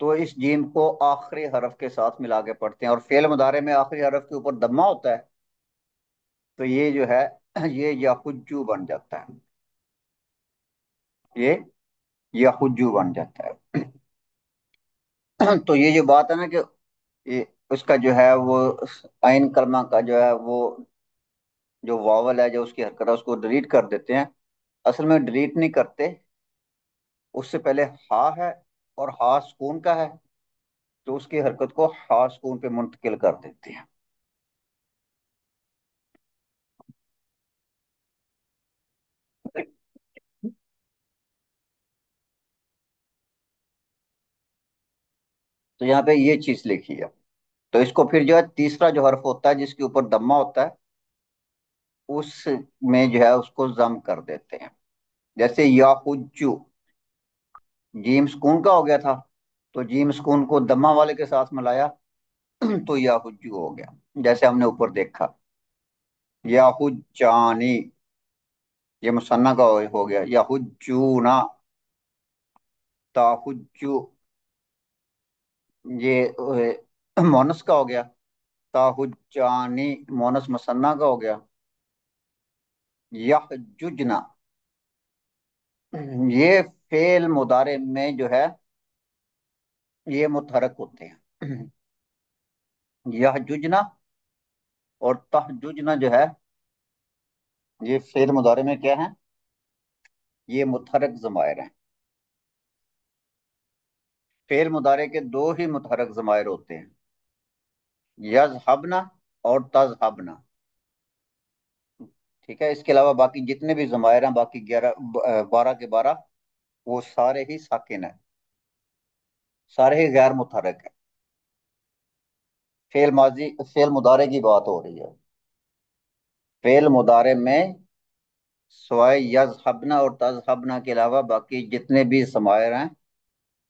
تو اس جیم کو آخری حرف کے ساتھ ملا کے پڑھتے ہیں، اور فعل مضارع میں آخری حرف کے اوپر دمہ ہوتا ہے، تو یہ جو ہے یہ یحجو بن جاتا ہے، یہ یحجو بن جاتا ہے۔ تو یہ جو بات ہے نا کہ یہ اس کا جو ہے وہ عین کلمہ کا جو ہے وہ جو واول ہے جو اس کی حرکت ہے اس کو ڈیلیٹ کر دیتے ہیں، اصل میں ڈیلیٹ نہیں کرتے، اس سے پہلے ہا ہے اور ہا سکون کا ہے، تو اس کی حرکت کو ہا سکون پہ منتقل کر دیتے ہیں۔ تو یہاں پہ یہ چیز لکھی ہے، تو اس کو پھر جو ہے تیسرا جو حرف ہوتا ہے جس کے اوپر دمہ ہوتا ہے اس میں جو ہے اس کو ضم کر دیتے ہیں، جیسے یا حجو، جیم سکون کا ہو گیا تھا، تو جیم سکون کو دمہ والے کے ساتھ ملایا تو یا حجو ہو گیا، جیسے ہم نے اوپر دیکھا۔ یا حجانی، یہ مثنیٰ کا ہو گیا، یا حجونا، تاحجو، یہ مونس کا ہو گیا، تاحجانی مونس مثنیٰ کا ہو گیا۔ یحججنا، یہ فعل مضارع میں جو ہے یہ متحرک ہوتے ہیں، یحججنا اور تحججنا جو ہے یہ فعل مضارع میں کیا ہے، یہ متحرک ضمائر ہیں۔ فعل مضارع کے دو ہی متحرک ضمائر ہوتے ہیں، یذهبنا اور تذهبنا، ٹھیک ہے؟ اس کے علاوہ باقی جتنے بھی ضمائر ہیں، باقی 12 کے 12، وہ سارے ہی ساکن ہیں، سارے ہی غیر متحرک ہیں۔ فعل ماضی فعل مضارع کی بات ہو رہی ہے، فعل مضارع میں سوائے یذهبنا اور تذهبنا کے علاوہ باقی جتنے بھی ضمائر ہیں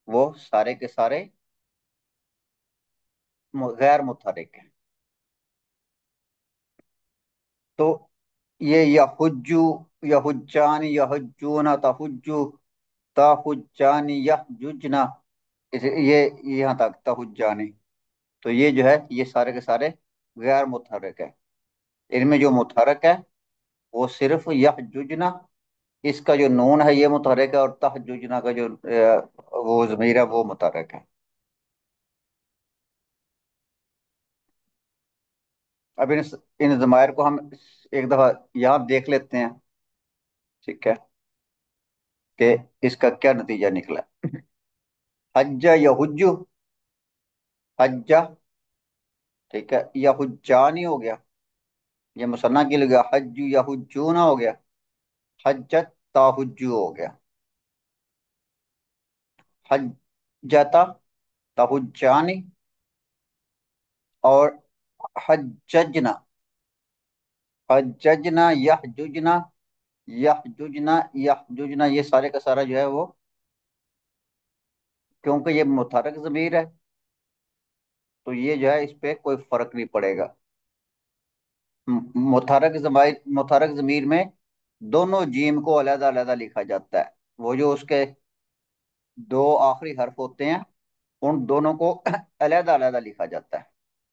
وہ سارے کے سارے غیر متحرک ہیں۔ تو یہ یحجو، یحجانی، یحجون، تحجو، تحجانی، یحججنا، یہ یہاں تک تحجانی، تو یہ جو ہے یہ سارے کے سارے غیر متحرک ہے۔ ان میں جو متحرک ہے وہ صرف یحججنا، اس کا جو نون ہے یہ متحرک ہے، اور تحججنا کا جو وہ ضمیر ہے وہ متحرک ہے۔ اب ان ضمائر کو ہم ایک دفعہ یہاں دیکھ لیتے ہیں، ٹھیک ہے، کہ اس کا کیا نتیجہ نکلا۔ حجہ یحجو، حجہ، ٹھیک ہے، یحجانی ہو گیا، یہ مثنیٰ کے لیے گیا، حج یحجونا ہو گیا، حجت تحجو ہو گیا، حجتا تحجانی، اور حججنا، حججنا، یحججنا، یحججنا، یحججنا، یہ سارے کا سارا جو ہے وہ کیونکہ یہ متحرک ضمیر ہے تو یہ جو ہے اس پہ کوئی فرق نہیں پڑے گا۔ متحرک ضمیر میں دونوں جیم کو علیحدہ علیحدہ لکھا جاتا ہے، وہ جو اس کے دو آخری حرف ہوتے ہیں ان دونوں کو علیحدہ علیحدہ لکھا جاتا ہے،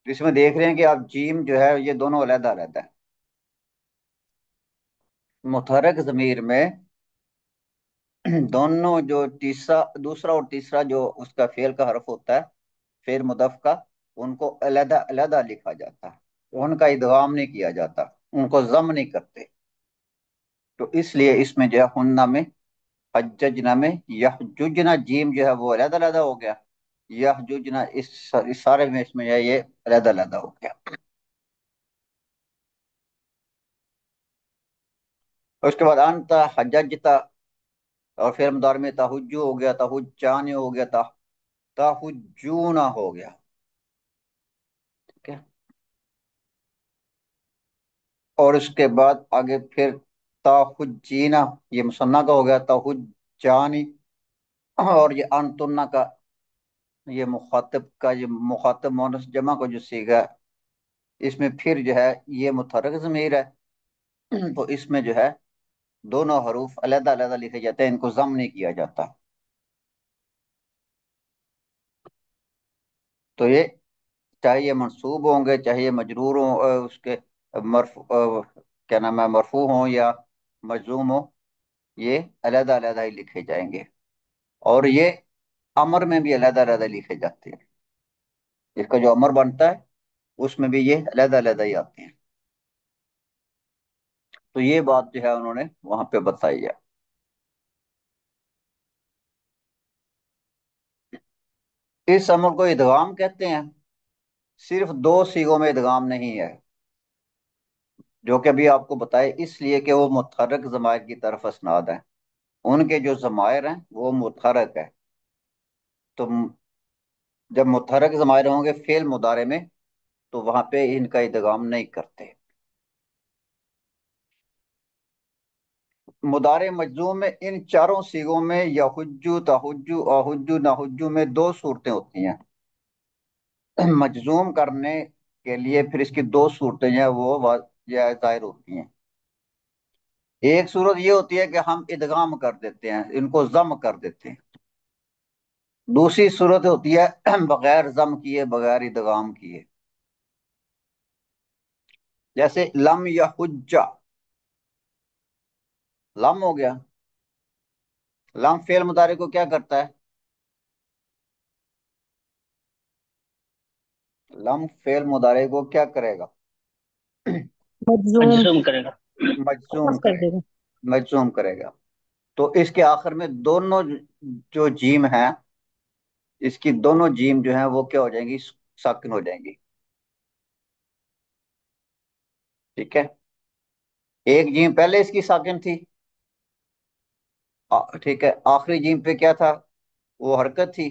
تو اس میں دیکھ رہے ہیں کہ اب جیم جو ہے یہ دونوں علیحدہ علیحدہ ہے۔ متحرک ضمیر میں دونوں جو دوسرا اور تیسرا جو اس کا فعل کا حرف ہوتا ہے، فعل مضاف کا، ان کو علیحدہ علیحدہ لکھا جاتا ہے، ان کا ادغام نہیں کیا جاتا، ان کو ضم نہیں کرتے، تو اس لیے اس میں جو ہے ہنہ میں، حججنا میں، یحججنا جیم جو ہے وہ علیحدہ علیحدہ ہو گیا، یحججنا اس سارے میں اس میں یہ علیحدہ علیحدہ ہو گیا۔ اس کے بعد انت حججتا، اور پھر مدار میں تحجو ہو گیا، تحجانی ہو گیا، تحجونا ہو گیا، ٹھیک ہے؟ اور اس کے بعد آگے پھر تحجینا، یہ مثنیٰ کا ہو گیا، تحجانی، اور یہ انتنا کا، یہ مخاطب مونس جمع کو جو صیغہ ہے اس میں پھر جو ہے یہ متحرک ضمیر ہے، تو اس میں جو ہے دونوں حروف علیحدہ علیحدہ لکھے جاتے ہیں، ان کو ضم نہیں کیا جاتا۔ تو یہ چاہے یہ منصوب ہوں گے، چاہے یہ مجرور ہوں، اس کے مرفوع، کیا نام ہے، مرفوع ہوں یا مجزوم ہوں، یہ علیحدہ علیحدہ ہی لکھے جائیں گے، اور یہ امر میں بھی علیحدہ علیحدہ لکھے جاتے ہیں۔ اس کا جو امر بنتا ہے اس میں بھی یہ علیحدہ علیحدہ ہی آتے ہیں۔ تو یہ بات جو ہے انہوں نے وہاں پہ بتائی ہے۔ اس امر کو ادغام کہتے ہیں۔ صرف دو صیغوں میں ادغام نہیں ہے، جو کہ ابھی آپ کو بتائے، اس لیے کہ وہ متحرک ضمائر کی طرف اسناد ہیں، ان کے جو ضمائر ہیں وہ متحرک ہے۔ تو جب متحرک ضمائر ہوں گے فعل مضارع میں، تو وہاں پہ ان کا ادغام نہیں کرتے۔ مضارع مجزوم میں ان چاروں صیغوں میں یحجو، تحجو، احجو، نحجو میں دو صورتیں ہوتی ہیں۔ مجزوم کرنے کے لیے پھر اس کی دو صورتیں ہیں وہ ظاہر ہوتی ہیں۔ ایک صورت یہ ہوتی ہے کہ ہم ادغام کر دیتے ہیں، ان کو ضم کر دیتے ہیں۔ دوسری صورت ہوتی ہے بغیر ضم کیے، بغیر ادغام کیے، جیسے لم یحج، لم ہو گیا، لم فعل مضارع کو کیا کرتا ہے؟ لم فعل مضارع کو کیا کرے گا؟ مجزوم کرے گا، مجزوم واپس کر کرے دے گا۔ گا، مجزوم کرے گا۔ تو اس کے آخر میں دونوں جو جیم ہیں، اس کی دونوں جیم جو ہیں وہ کیا ہو جائیں گی؟ ساکن ہو جائیں گی۔ ٹھیک ہے، ایک جیم پہلے اس کی ساکن تھی، ٹھیک ہے، آخری جیم پہ کیا تھا؟ وہ حرکت تھی،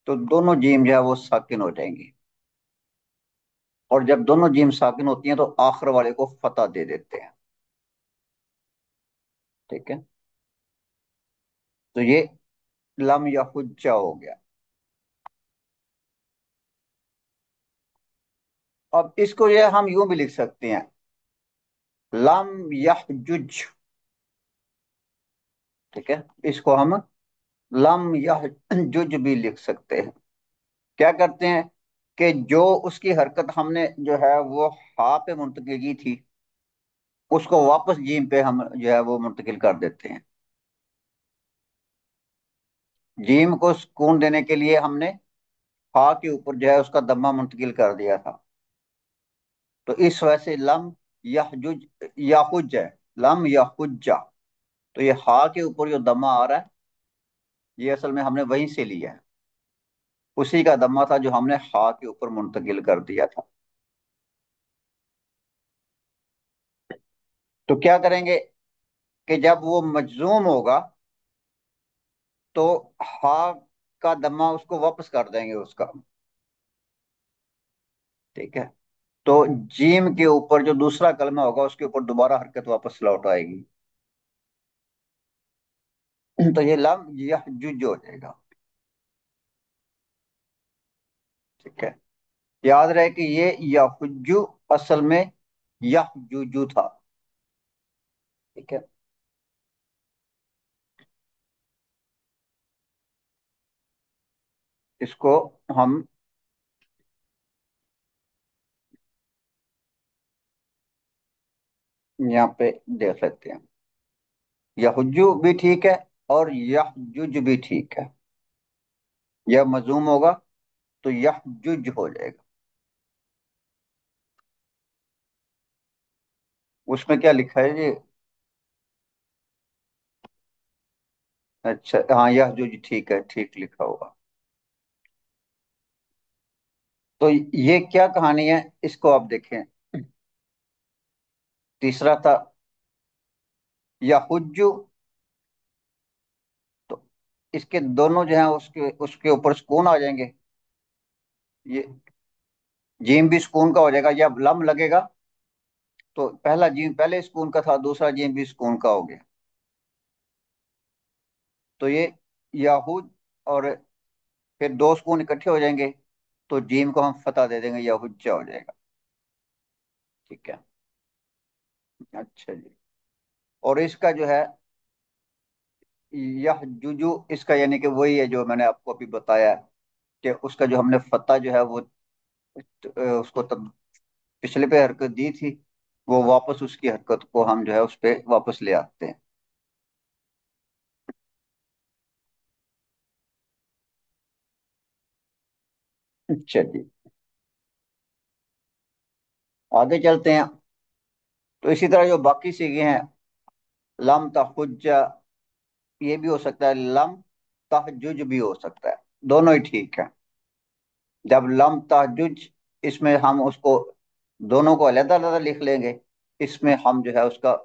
تو دونوں جیم جو ہے وہ ساکن ہو جائیں گی، اور جب دونوں جیم ساکن ہوتی ہیں تو آخر والے کو فتح دے دیتے ہیں۔ ٹھیک ہے، تو یہ لم یا حجہ ہو گیا۔ اب اس کو یہ ہم یوں بھی لکھ سکتے ہیں، لم یحجج، ٹھیک ہے، اس کو ہم لم یحجج بھی لکھ سکتے ہیں۔ کیا کرتے ہیں کہ جو اس کی حرکت ہم نے جو ہے وہ ہا پہ منتقل کی تھی، اس کو واپس جیم پہ ہم جو ہے وہ منتقل کر دیتے ہیں۔ جیم کو سکون دینے کے لیے ہم نے ہا کے اوپر جو ہے اس کا دمہ منتقل کر دیا تھا، تو اس وجہ سے لم یحجج یاحج ہے، لم یحجہ، تو یہ ہا کے اوپر جو دمہ آ رہا ہے یہ اصل میں ہم نے وہیں سے لیا ہے، اسی کا دمہ تھا جو ہم نے ہا کے اوپر منتقل کر دیا تھا۔ تو کیا کریں گے کہ جب وہ مجزوم ہوگا تو ہا کا دمہ اس کو واپس کر دیں گے اس کا، ٹھیک ہے، تو جیم کے اوپر جو دوسرا کلمہ ہوگا اس کے اوپر دوبارہ حرکت واپس لوٹ آئے گی، تو یہ لم یحجج ہو جائے گا۔ ٹھیک ہے، یاد رہے کہ یہ یحجو اصل میں یحجوجو تھا۔ ٹھیک ہے، اس کو ہم یہاں پہ دیکھ لیتے ہیں، یحجو بھی ٹھیک ہے اور یحجج بھی ٹھیک ہے، یہ مضموم ہوگا تو یحجج ہو جائے گا۔ اس میں کیا لکھا ہے جی؟ اچھا ہاں، یحجج ٹھیک ہے، ٹھیک لکھا ہوگا۔ تو یہ کیا کہانی ہے اس کو آپ دیکھیں، تیسرا تھا یحجو، تو اس کے دونوں جو ہیں اس کے اوپر سکون آ جائیں گے، یہ جیم بھی سکون کا ہو جائے گا، جب لم لگے گا تو پہلا جیم پہلے سکون کا تھا، دوسرا جیم بھی سکون کا ہو گیا، تو یہ یاہود، اور پھر دو سکون اکٹھے ہو جائیں گے تو جیم کو ہم فتح دے دیں گے، یہودجہ ہو جائے گا۔ ٹھیک ہے، اچھا جی، اور اس کا جو ہے یہ جوجو، اس کا یعنی کہ وہی ہے جو میں نے آپ کو ابھی بتایا، کہ اس کا جو ہم نے فتح جو ہے وہ اس کو پچھلے پہ حرکت دی تھی، وہ واپس اس کی حرکت کو ہم جو ہے اس پہ واپس لے آتے ہیں۔ چلیے آگے چلتے ہیں۔ تو اسی طرح جو باقی سیگے ہیں، لم تحج، یہ بھی ہو سکتا ہے، لم تحجج بھی ہو سکتا ہے، دونوں ہی ٹھیک ہے۔ جب لم تحجج، اس میں ہم اس کو دونوں کو علیحدہ علیحدہ لکھ لیں گے، اس میں ہم جو ہے اس کا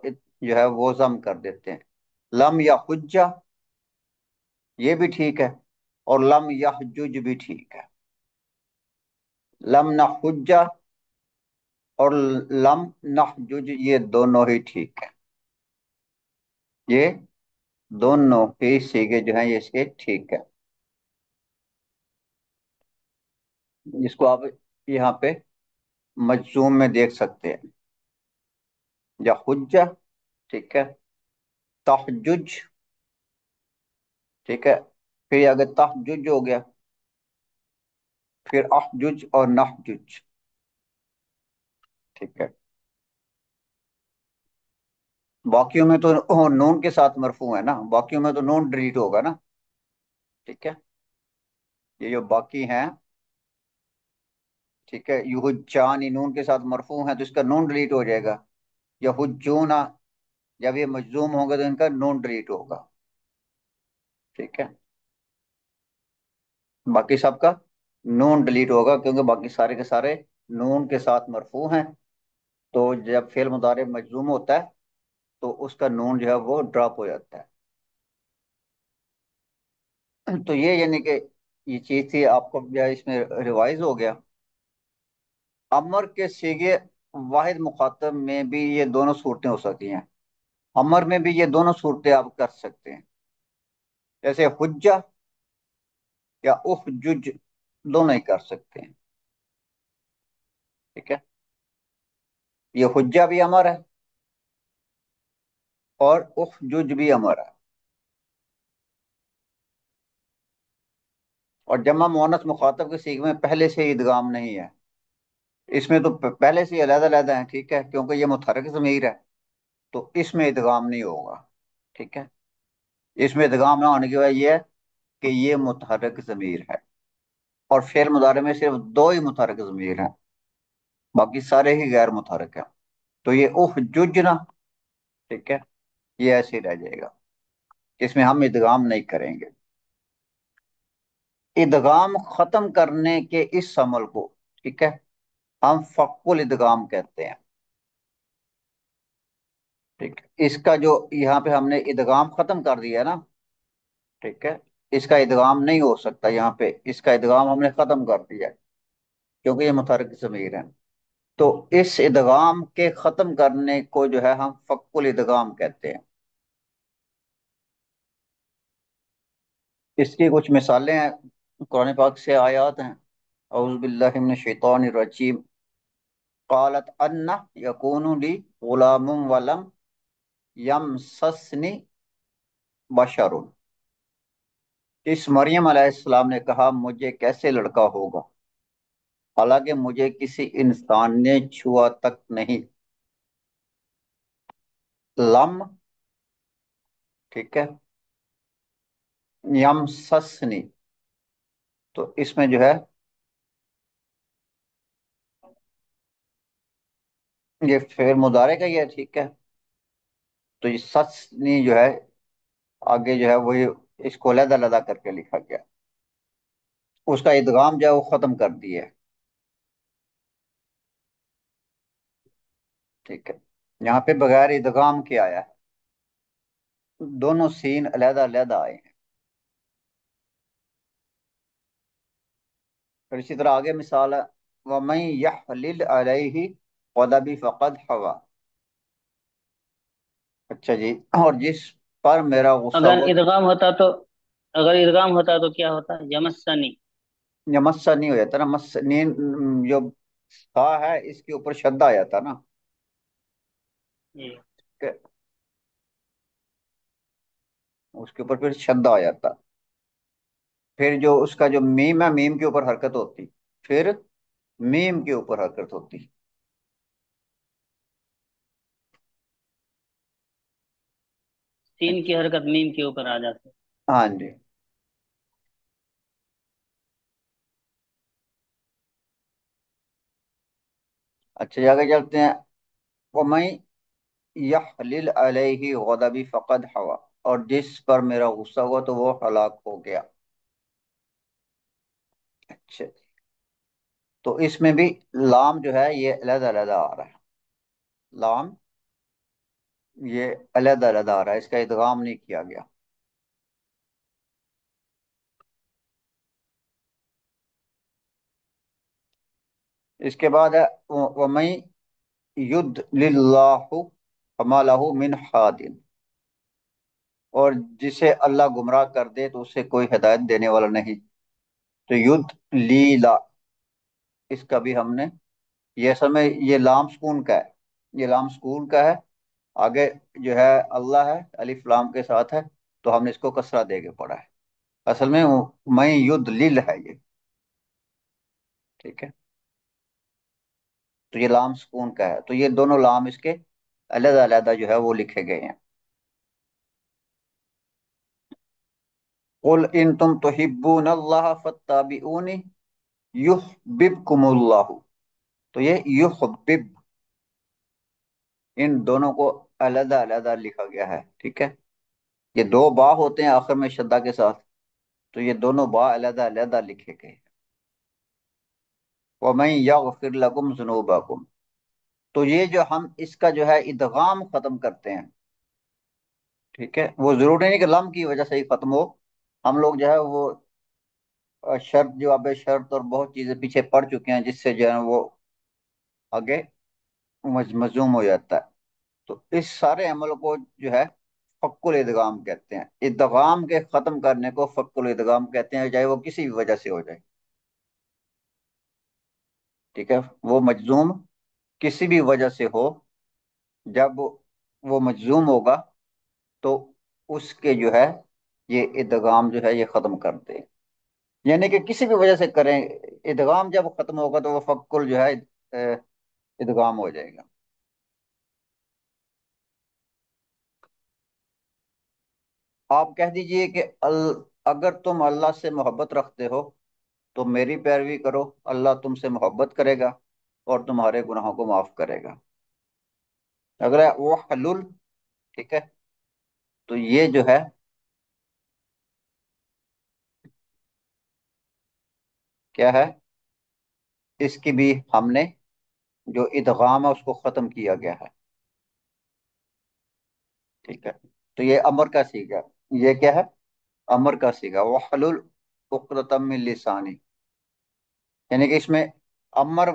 جو ہے وہ ضم کر دیتے ہیں۔ لم یا حجہ، یہ بھی ٹھیک ہے، اور لم یحجج بھی ٹھیک ہے۔ لم نہ حجہ اور لم نحجج، یہ دونوں ہی ٹھیک ہے، یہ دونوں ہی سیگے جو ہیں یہ اس کے ٹھیک ہے۔ جس کو آپ یہاں پہ مجزوم میں دیکھ سکتے ہیں، یا حجہ، ٹھیک ہے، تحجج، ٹھیک ہے، پھر یہ اگر تحجج ہو گیا، پھر احجج اور نحجج، ٹھیک ہے۔ باقیوں میں تو نون کے ساتھ مرفوع ہے نا، باقیوں میں تو نون ڈیلیٹ ہوگا نا، ٹھیک ہے۔ یہ جو باقی ہیں، ٹھیک ہے، یہ حجان نون کے ساتھ مرفوع ہیں تو اس کا نون ڈیلیٹ ہو جائے گا، یا حجونا جب یہ مجزوم ہوگا تو ان کا نون ڈیلیٹ ہوگا، ٹھیک ہے۔ باقی سب کا نون ڈیلیٹ ہوگا کیونکہ باقی سارے کے سارے نون کے ساتھ مرفوع ہیں، تو جب فعل مضارع مجزوم ہوتا ہے تو اس کا نون جو ہے وہ ڈراپ ہو جاتا ہے۔ تو یہ یعنی کہ یہ چیز تھی، آپ کو جو ہے اس میں ریوائز ہو گیا۔ امر کے سیگے واحد مخاطب میں بھی یہ دونوں صورتیں ہو سکتی ہیں، امر میں بھی یہ دونوں صورتیں آپ کر سکتے ہیں، جیسے حجہ یا احجج، دونوں ہی کر سکتے ہیں، ٹھیک ہے۔ یہ حجہ بھی امر ہے اور احجج بھی امر ہے، اور جمع مؤنث مخاطب کے سیغے میں پہلے سے ہی ادغام نہیں ہے، اس میں تو پہلے سے ہی علیحدہ علیحدہ ہیں، ٹھیک ہے، کیونکہ یہ متحرک ضمیر ہے تو اس میں ادغام نہیں ہوگا، ٹھیک ہے۔ اس میں ادغام نہ ہونے کی وجہ یہ ہے کہ یہ متحرک ضمیر ہے، اور فعل مضارع میں صرف دو ہی متحرک ضمیر ہیں، باقی سارے ہی غیر متحرک ہیں، تو یہ احججنا، ٹھیک ہے، یہ ایسے ہی رہ جائے گا، اس میں ہم ادغام نہیں کریں گے۔ ادغام ختم کرنے کے اس عمل کو، ٹھیک ہے، ہم فک الادغام کہتے ہیں، ٹھیک ہے۔ اس کا جو یہاں پہ ہم نے ادغام ختم کر دیا نا، ٹھیک ہے، اس کا ادغام نہیں ہو سکتا یہاں پہ، اس کا ادغام ہم نے ختم کر دیا ہے کیونکہ یہ متحرک ضمیر ہے، تو اس ادغام کے ختم کرنے کو جو ہے ہم فک الادغام کہتے ہیں۔ اس کی کچھ مثالیں ہیں، قرآن پاک سے آیات ہیں۔ اعوذ باللہ من الشیطان الرجیم، قالت ان یکون لی غلام ولم یمسسنی بشر، اس مریم علیہ السلام نے کہا مجھے کیسے لڑکا ہوگا حالانکہ مجھے کسی انسان نے چھوا تک نہیں۔ لم، ٹھیک ہے، یمسسنی، تو اس میں جو ہے یہ فعل مضارع کا ہی ہے، ٹھیک ہے، تو یہ سسنی جو ہے آگے جو ہے وہی اس کو علیحدہ علیحدہ کر کے لکھا گیا، اس کا ادغام جو ہے وہ ختم کر دیا ہے، ٹھیک ہے۔ یہاں پہ بغیر ادغام کے آیا ہے، دونوں سین علیحدہ علیحدہ آئے ہیں۔ پھر اسی طرح آگے مثال ہے، وَمَن يَحْلِلْ عَلَيْهِ غَضَبِ فَقَدْ حَوَى، اچھا جی، اور جس پر میرا غصہ اگر ہو، ادغام ہوتا تو اگر ادغام ہوتا تو کیا ہوتا؟ یمسنی. یا مسا نہیں ہو جاتا نا، مس نین جو تھا ہے اس کے اوپر شدہ آ جاتا نا، جی. کہ اس کے اوپر پھر شدہ آ جاتا۔ پھر جو اس کا جو میم ہے، میم کے اوپر حرکت ہوتی، پھر میم کے اوپر حرکت ہوتی. سین کی حرکت میم کے اوپر آ جاتی ہے۔ ہاں جی. اچھا جا کے چلتے ہیں. وَمَن يَحْلِلْ عَلَيْهِ غَضَبِي فَقَدْ حَوَى، اور جس پر میرا غصہ ہوا تو وہ ہلاک ہو گیا. اچھا، تو اس میں بھی لام جو ہے یہ علیحدہ علیحدہ آ رہا ہے. لام یہ علیحدہ علیحدہ آ رہا ہے، اس کا ادغام نہیں کیا گیا. اس کے بعد ہے وَمَن يُضْلِلِ اللَّهُ فَمَا لَهُ مِنْ هَادٍ، اور جسے اللہ گمراہ کر دے تو اسے کوئی ہدایت دینے والا نہیں. تو ید لیلا، اس کا بھی ہم نے، یہ اصل میں یہ لام سکون کا ہے، یہ لام سکون کا ہے. آگے جو ہے اللہ ہے، الف لام کے ساتھ ہے، تو ہم نے اس کو کسرہ دے کے پڑھا ہے. اصل میں میں ید لیل ہے یہ. ٹھیک ہے، تو یہ لام سکون کا ہے، تو یہ دونوں لام اس کے علیحدہ علیحدہ جو ہے وہ لکھے گئے ہیں. قل ان تم تحبون اللہ فاتبعونی یحببکم اللہ. تو یہ یحبب، ان دونوں کو علیحدہ علیحدہ لکھا گیا ہے. ٹھیک ہے، یہ دو با ہوتے ہیں آخر میں شدہ کے ساتھ، تو یہ دونوں با علیحدہ علیحدہ لکھے گئے. وَمَن يَغْفِرْ لَكُمْ ذُنُوبَكُمْ، تو یہ جو ہم اس کا جو ہے ادغام ختم کرتے ہیں. ٹھیک ہے، وہ ضروری نہیں کہ لم کی وجہ سے ہی ختم ہو. ہم لوگ جو ہے وہ شرط جواب شرط اور بہت چیزیں پیچھے پڑ چکے ہیں، جس سے جو ہے وہ آگے مجزوم ہو جاتا ہے. تو اس سارے عمل کو جو ہے فک الادغام کہتے ہیں. ادغام کے ختم کرنے کو فک الادغام کہتے ہیں، چاہے وہ کسی بھی وجہ سے ہو جائے. ٹھیک ہے، وہ مجزوم کسی بھی وجہ سے ہو، جب وہ مجزوم ہوگا تو اس کے جو ہے یہ ادغام جو ہے یہ ختم کر دے. یعنی کہ کسی بھی وجہ سے کریں، ادغام جب ختم ہوگا تو وہ فکل جو ہے ادغام ہو جائے گا. آپ کہہ دیجئے کہ اگر تم اللہ سے محبت رکھتے ہو تو میری پیروی کرو، اللہ تم سے محبت کرے گا اور تمہارے گناہوں کو معاف کرے گا. اگر وہ حلول، ٹھیک ہے، تو یہ جو ہے کیا ہے، اس کی بھی ہم نے جو ادغام ہے اس کو ختم کیا گیا ہے. ٹھیک ہے، تو یہ امر کا سیگا، یہ کیا ہے، امر کا سیگا. وحلل عقدۃ من لسانی، یعنی کہ اس میں امر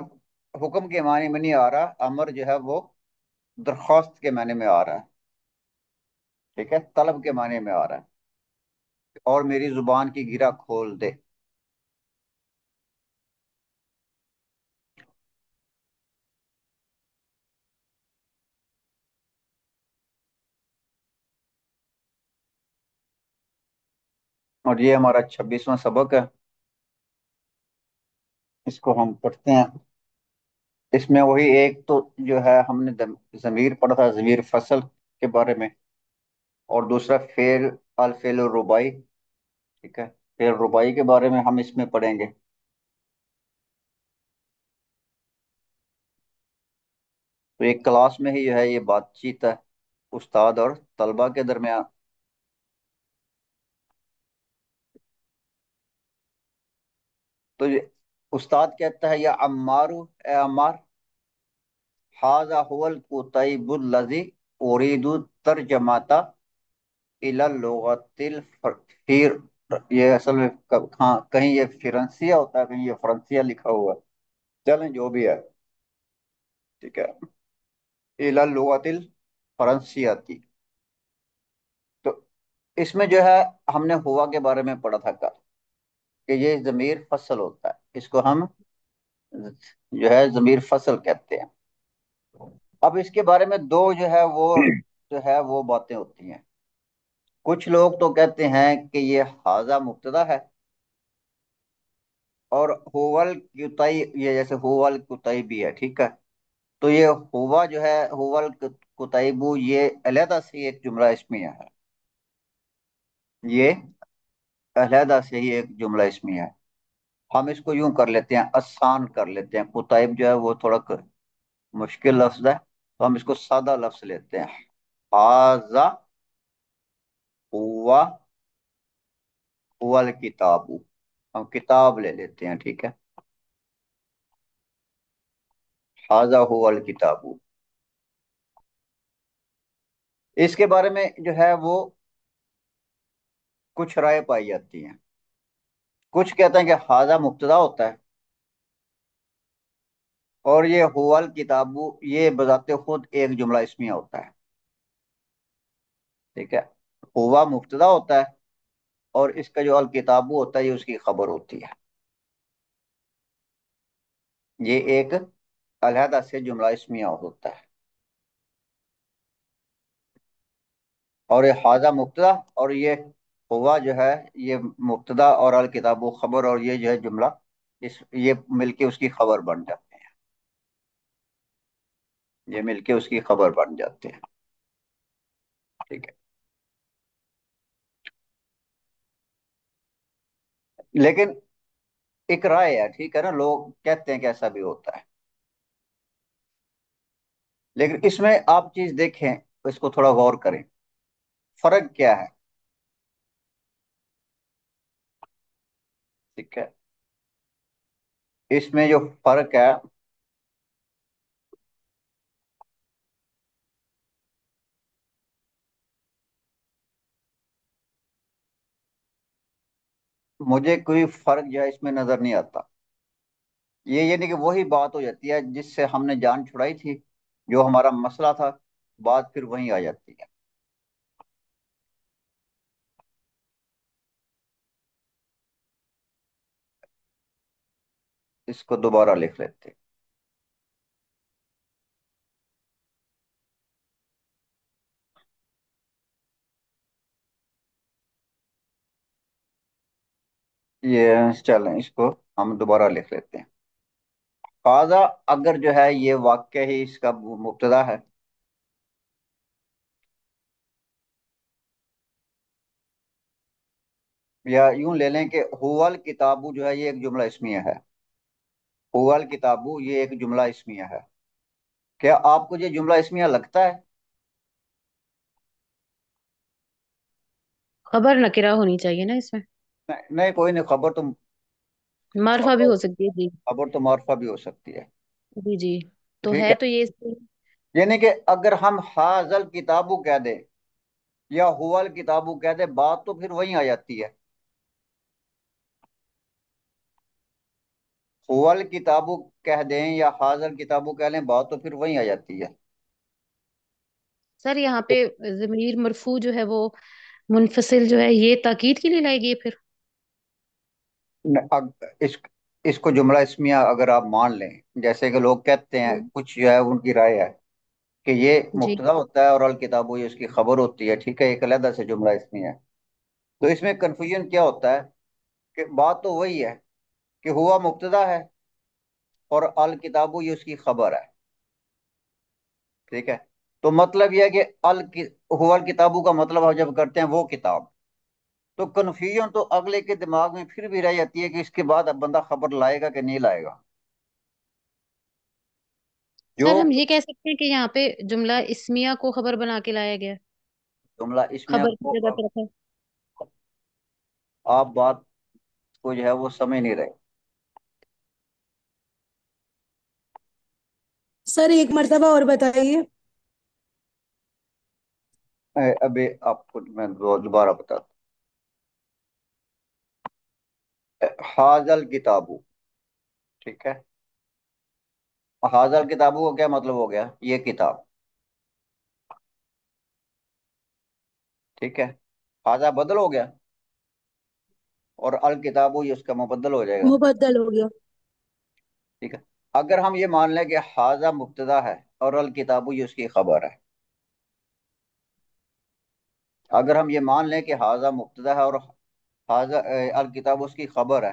حکم کے معنی میں نہیں آ رہا، امر جو ہے وہ درخواست کے معنی میں آ رہا ہے. ٹھیک ہے، طلب کے معنی میں آ رہا ہے. اور میری زبان کی گرہ کھول دے. اور یہ ہمارا 26واں سبق ہے، اس کو ہم پڑھتے ہیں. اس میں وہی ایک تو جو ہے ہم نے ضمیر پڑھا تھا، ضمیر فصل کے بارے میں، اور دوسرا فعل، الفعل الرباعی. ٹھیک ہے، فعل رباعی کے بارے میں ہم اس میں پڑھیں گے. تو ایک کلاس میں ہی جو ہے یہ بات چیت ہے استاد اور طلبہ کے درمیان. تو یہ استاد کہتا ہے یا عمارو، اے عمار، ھذا هو الکتیب الذی اريد ترجمۃ الی اللغۃ الفیر. یہ اصل میں ہاں کہیں یہ فرنسیہ ہوتا ہے، کہیں یہ فرنسیہ لکھا ہوا ہے. چلیں جو بھی ہے، ٹھیک ہے، الی اللغۃ الفرنسیہ. تو اس میں جو ہے ہم نے ہوا کے بارے میں پڑھا تھا کل، کہ یہ ضمیر فصل ہوتا ہے، اس کو ہم جو ہے ضمیر فصل کہتے ہیں. اب اس کے بارے میں دو جو ہے وہ باتیں ہوتی ہیں. کچھ لوگ تو کہتے ہیں کہ یہ حاضہ مبتدا ہے، اور ہوول کتئی، یہ جیسے ہوول کتئی بھی ہے، ٹھیک ہے؟ تو یہ ہوا جو ہے، ہوول کتیبو، یہ علیحدہ سے ایک جملہ اسمیہ ہے، یہ علیحدہ سے ہی ایک جملہ اسمیہ ہے۔ ہم اس کو یوں کر لیتے ہیں، آسان کر لیتے ہیں، کتیب جو ہے وہ تھوڑا مشکل لفظ ہے، تو ہم اس کو سادہ لفظ لیتے ہیں، ہاذا ہوا هو الکتاب، ہم کتاب لے لیتے ہیں، ٹھیک ہے؟ ہاذا هو الکتاب، اس کے بارے میں جو ہے وہ کچھ رائے پائی جاتی ہیں۔ کچھ کہتے ہیں کہ ہاذا مبتدا ہوتا ہے، اور یہ هو الکتاب یہ بذات خود ایک جملہ اسمیہ ہوتا ہے، ٹھیک ہے؟ ہوا مبتدا ہوتا ہے، اور اس کا جو الکتاب ہوتا ہے یہ اس کی خبر ہوتی ہے، یہ ایک علیحدہ سے جملہ اسمیہ ہوتا ہے۔ اور یہ حاضہ مبتدا، اور یہ ہوا جو ہے یہ مبتدا، اور الکتاب خبر، اور یہ جو ہے جملہ، یہ مل کے اس کی خبر بن جاتے ہیں، یہ مل کے اس کی خبر بن جاتے ہیں، ٹھیک ہے؟ لیکن ایک رائے ہے، ٹھیک ہے نا، لوگ کہتے ہیں کہ ایسا بھی ہوتا ہے، لیکن اس میں آپ چیز دیکھیں، اس کو تھوڑا غور کریں، فرق کیا ہے؟ ٹھیک ہے، اس میں جو فرق ہے، مجھے کوئی فرق جو ہے اس میں نظر نہیں آتا۔ یہ یعنی کہ وہی بات ہو جاتی ہے جس سے ہم نے جان چھڑائی تھی، جو ہمارا مسئلہ تھا، بات پھر وہیں آ جاتی ہے۔ اس کو دوبارہ لکھ لیتے ہیں۔ یہ چلیں، اس کو ہم دوبارہ لکھ لیتے ہیں۔ قاضا اگر جو ہے یہ واقع ہی اس کا مبتدا ہے، یا یوں لے لیں کہ ہوول کتابو جو ہے یہ ایک جملہ اسمیہ ہے، ہوول کتابو یہ ایک جملہ اسمیہ ہے، کیا آپ کو یہ جملہ اسمیہ لگتا ہے؟ خبر نکرہ ہونی چاہیے نا اس میں؟ نہیں نہیں، کوئی نہیں، خبر تو، معرفہ بھی خبر ہو سکتی ہے جی۔ خبر تو معرفہ بھی ہو سکتی ہے، جی جی، تو ٹھیک ہے ہے؟ تو یہ صحیح۔ یعنی کہ اگر ہم حاضل کتابو کہہ دیں یا ہوول کتابو کہہ دیں، بات تو پھر وہیں آ جاتی ہے، ہوول کتابو کہہ دیں یا حاضل کتابو کہہ لیں، بات تو پھر وہیں آ جاتی ہے۔ سر یہاں پہ ضمیر مرفوع جو ہے وہ منفصل جو ہے یہ تاکید کے لیے لائے گی پھر؟ اس اس کو جملہ اسمیہ اگر آپ مان لیں، جیسے کہ لوگ کہتے ہیں، کچھ جو ہے ان کی رائے ہے کہ یہ جی مبتدا ہوتا ہے اور الکتابو یہ اس کی خبر ہوتی ہے، ٹھیک ہے، ایک علیحدہ سے جملہ اسمیہ ہے۔ تو اس میں کنفیوژن کیا ہوتا ہے کہ بات تو وہی ہے کہ ہوا مبتدا ہے اور الکتابو یہ اس کی خبر ہے، ٹھیک ہے؟ تو مطلب یہ ہے کہ ہوا الکتابو کا مطلب ہم جب کرتے ہیں وہ کتاب، تو کنفیوژن تو اگلے کے دماغ میں پھر بھی رہ جاتی ہے کہ اس کے بعد اب بندہ خبر لائے گا کہ نہیں لائے گا، جو سر ہم یہ کہہ سکتے ہیں کہ یہاں پہ جملہ اسمیہ کو خبر بنا کے لایا گیا ہے، جملہ اسمیہ خبر کی کو، جگہ پہ رکھا ہے۔ آپ بات کو جو ہے وہ سمجھ نہیں رہے۔ سر ایک مرتبہ اور بتائیے۔ ابھی آپ کو میں دوبارہ بتاتا ہوں، حاضل کتابو، ٹھیک ہے؟ حاضل کتابو کا کیا مطلب ہو گیا؟ یہ کتاب، ٹھیک ہے؟ حاضہ بدل ہو گیا، اور الکتابو یہ اس کا مبدل ہو جائے گا، مبدل ہو گیا۔ ٹھیک ہے؟ اگر ہم یہ مان لیں کہ حاضہ مبتدا ہے اور الکتابو یہ اس کی خبر ہے، اگر ہم یہ مان لیں کہ حاضہ مبتدا ہے اور حاضہ الکتاب اس کی خبر ہے،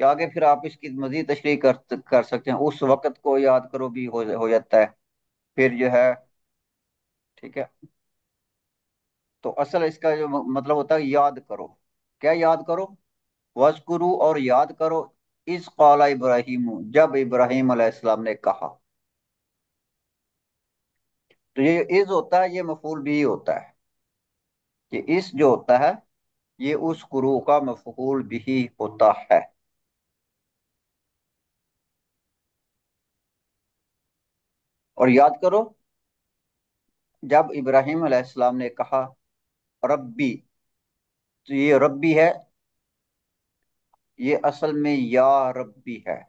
کہ آگے پھر آپ اس کی مزید تشریح کر سکتے ہیں، اس وقت کو یاد کرو بھی ہو جاتا ہے، پھر جو ہے، ٹھیک ہے۔ تو اصل اس کا جو مطلب ہوتا ہے یاد کرو، کیا یاد کرو؟ وَاذْكُرُوا، اور یاد کرو، اِذْ قَالَ ابراہیم، جب ابراہیم علیہ السلام نے کہا۔ تو یہ از ہوتا ہے، یہ مفعول بھی ہوتا ہے، کہ اس جو ہوتا ہے یہ اس قرو کا مفعول بھی ہوتا ہے۔ اور یاد کرو جب ابراہیم علیہ السلام نے کہا ربی، تو یہ ربی ہے، یہ اصل میں یا ربی ہے،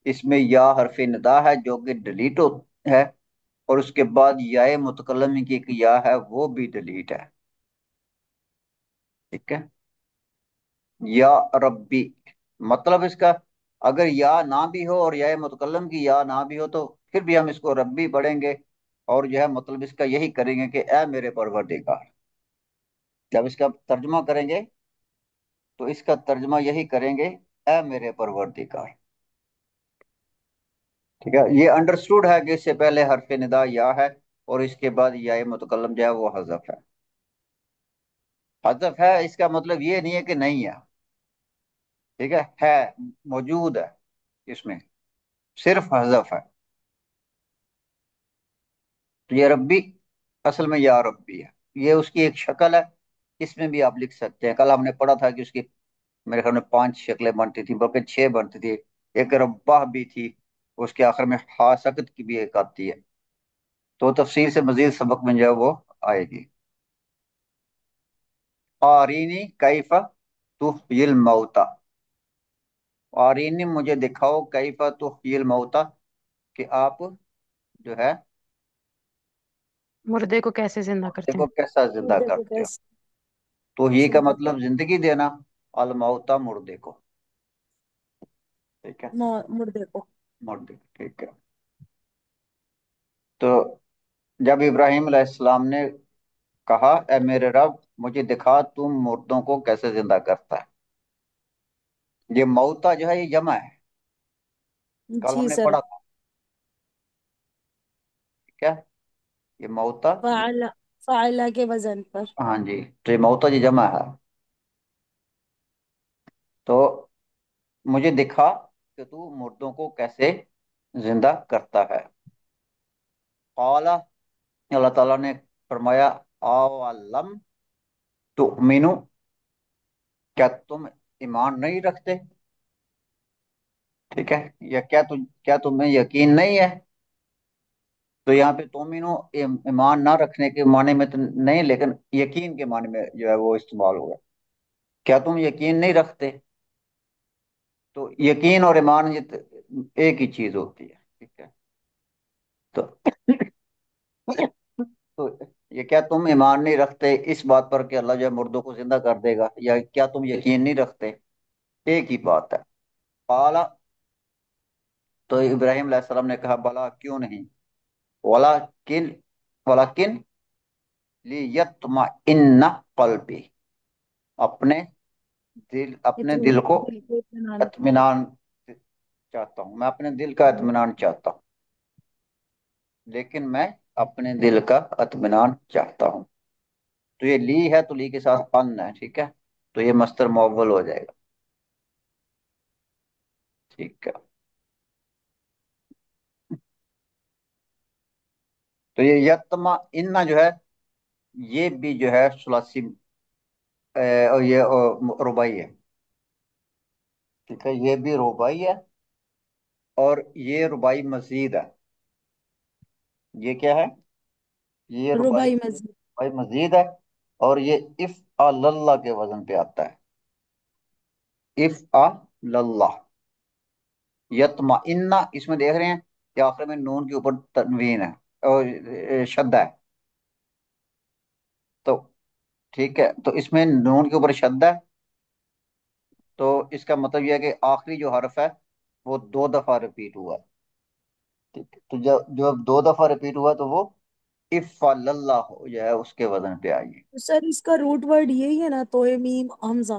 اس میں یا حرف ندا ہے جو کہ ڈیلیٹ ہے، اور اس کے بعد یا متکلم کی ایک یا ہے وہ بھی ڈیلیٹ ہے، ٹھیک ہے۔ یا ربی مطلب اس کا اگر یا نہ بھی ہو اور یا متکلم کی یا نہ بھی ہو تو پھر بھی ہم اس کو ربی پڑھیں گے، اور جو ہے مطلب اس کا یہی کریں گے کہ اے میرے پروردگار۔ جب اس کا ترجمہ کریں گے تو اس کا ترجمہ یہی کریں گے، اے میرے پروردگار، ٹھیک ہے۔ یہ انڈرسٹوڈ ہے کہ اس سے پہلے حرف ندا یا ہے اور اس کے بعد یا متکلم جو ہے وہ حذف ہے۔ حذف ہے اس کا مطلب یہ نہیں ہے کہ نہیں ہے، ٹھیک ہے موجود ہے، اس میں صرف حذف ہے۔ تو یہ ربی اصل میں یا ربی ہے، یہ اس کی ایک شکل ہے، اس میں بھی آپ لکھ سکتے ہیں۔ کل ہم نے پڑھا تھا کہ اس کی میرے خیال میں 5 شکلیں بنتی تھی، بلکہ 6 بنتی تھی، ایک ربہ بھی تھی، اس کے آخر میں ہا سکت کی بھی ایک آتی ہے، تو تفصیل سے مزید سبق میں جو ہے وہ آئے گی۔ آرینی کیف تحیی الموتا، آرینی مجھے دکھاؤ، کیف تحیی الموتا، کہ آپ جو ہے مردے کو کیسے زندہ کرتے دیکھو ہیں؟ کیسا زندہ مردے کو کرتے ہو۔ کیسے تو یہ کا زندہ کر، مطلب زندگی دینا، الموتا مردے کو، ٹھیک ہے، مردے کو؟ مردے، ٹھیک ہے۔ تو جب ابراہیم علیہ السلام نے کہا اے میرے رب مجھے دکھا تم مردوں کو کیسے زندہ کرتا ہے، یہ موتا جو ہے یہ جمع ہے، کل ہم جی نے سر، پڑھا تھا، ٹھیک ہے، یہ موتا، فعل، فعلہ کے وزن پر۔ ہاں جی، تو یہ موتا یہ جمع ہے۔ تو مجھے دکھا کہ تو مردوں کو کیسے زندہ کرتا ہے۔ قال، اللہ تعالیٰ نے فرمایا اولم تؤمنو، کیا تم ایمان نہیں رکھتے، ٹھیک ہے، یا کیا تمہیں یقین نہیں ہے؟ تو یہاں پہ تومینو ایمان نہ رکھنے کے معنی میں تو نہیں، لیکن یقین کے معنی میں جو ہے وہ استعمال ہوگا، کیا تم یقین نہیں رکھتے؟ تو یقین اور ایمان یہ ایک ہی چیز ہوتی ہے، ٹھیک ہے۔ تو تو یہ کیا تم ایمان نہیں رکھتے اس بات پر کہ اللہ جو ہے مردوں کو زندہ کر دے گا، یا کیا تم یقین نہیں رکھتے؟ ایک ہی بات ہے۔ قالا، تو ابراہیم علیہ السلام نے کہا بلا کیوں نہیں، ولیکن ولیکن لیطمئن قلبی، اپنے اپنے دل کو دل کو اطمینان کے لیے۔ اطمینان چاہتا ہوں، میں اپنے دل کا اطمینان چاہتا ہوں، لیکن میں اپنے دل کا اطمینان چاہتا ہوں۔ تو یہ لی ہے تو لی کے ساتھ ان ہے، ٹھیک ہے، تو یہ مصدر معول ہو جائے گا، ٹھیک ہے۔ تو یہ یتما ان جو ہے یہ بھی جو ہے ثلاثی اور یہ رباعی ہے، ٹھیک ہے، یہ بھی رباعی ہے، اور یہ رباعی مزید ہے، یہ کیا ہے؟ یہ رباعی رباعی مسجد، رباعی مزید ہے، اور یہ اف اللہ کے وزن پہ آتا ہے، اف اللہ، یتمعن، اس میں دیکھ رہے ہیں کہ آخر میں نون کے اوپر تنوین ہے اور شدہ ہے، تو ٹھیک ہے، تو اس میں نون کے اوپر شدہ ہے، تو اس کا مطلب یہ ہے کہ آخری جو حرف ہے وہ 2 دفعہ ریپیٹ ہوا، ٹھیک ہے، تو جب 2 دفعہ ریپیٹ ہوا تو وہ اف اللہ ہو جو ہے اس کے وزن پہ آئیے۔ تو سر اس کا روٹ ورڈ یہی ہے نا، تو میم حمزہ؟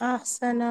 ahsana